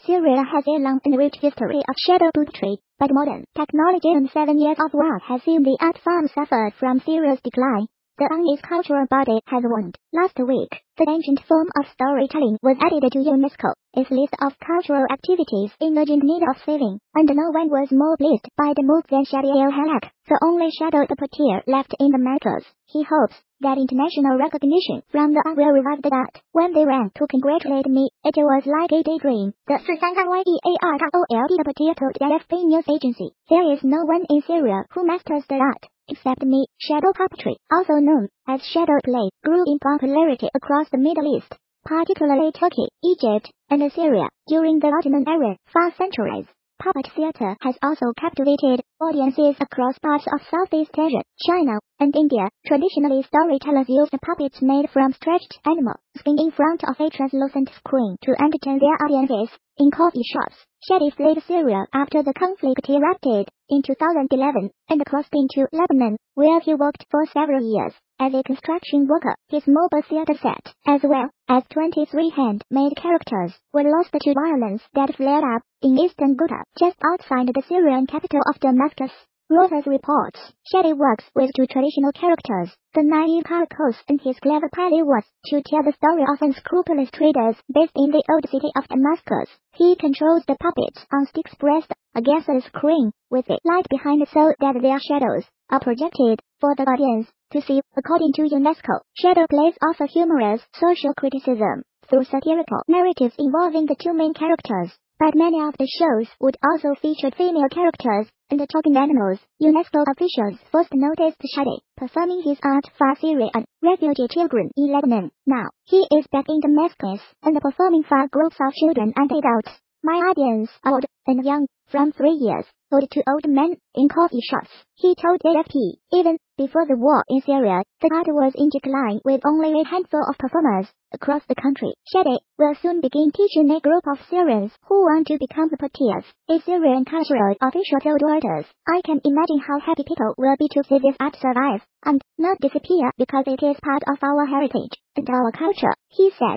Syria has a long and rich history of shadow puppetry, but modern technology and 7 years of war has seen the art form suffer from serious decline. The UN's cultural body has warned. Last week, the ancient form of storytelling was added to UNESCO, its list of cultural activities in urgent need of saving, and no one was more pleased by the move than Shadi el-Halak, the only shadow puppeteer left in Damascus. He hopes that international recognition from the UN will revive the art. When they ran to congratulate me, it was like a daydream, the YEAROLD puppeteer told the AFP news agency. There is no one in Syria who masters the art except me. Shadow puppetry, also known as shadow play, grew in popularity across the Middle East, particularly Turkey, Egypt, and Syria, during the Ottoman era, for centuries. Puppet theater has also captivated audiences across parts of Southeast Asia, China, and India. Traditionally, storytellers used puppets made from stretched animal skin in front of a translucent screen to entertain their audiences. In coffee shops, Shadi fled Syria after the conflict erupted in 2011 and crossed into Lebanon, where he worked for several years as a construction worker. His mobile theater set, as well as 23 hand-made characters, were lost to violence that flared up in eastern Ghouta, just outside the Syrian capital of Damascus. Reuters reports, Shadi works with two traditional characters, the naive Caracos, and his clever pilot was to tell the story of unscrupulous traders based in the old city of Damascus. He controls the puppets on sticks pressed against the screen, with a light behind so that their shadows are projected for the audience to see. According to UNESCO, shadow plays offer humorous social criticism through satirical narratives involving the two main characters, but many of the shows would also feature female characters and talking animals. UNESCO officials first noticed Shadi performing his art for Syria and refugee children in Lebanon. Now, he is back in Damascus and performing for groups of children and adults. My audience are old and young, from 3 years old to old men, in coffee shops, he told AFP. Even before the war in Syria, the art was in decline with only a handful of performers across the country. Shadi will soon begin teaching a group of Syrians who want to become puppeteers. A Syrian cultural official told Reuters, I can imagine how happy people will be to see this art survive and not disappear because it is part of our heritage and our culture, he said.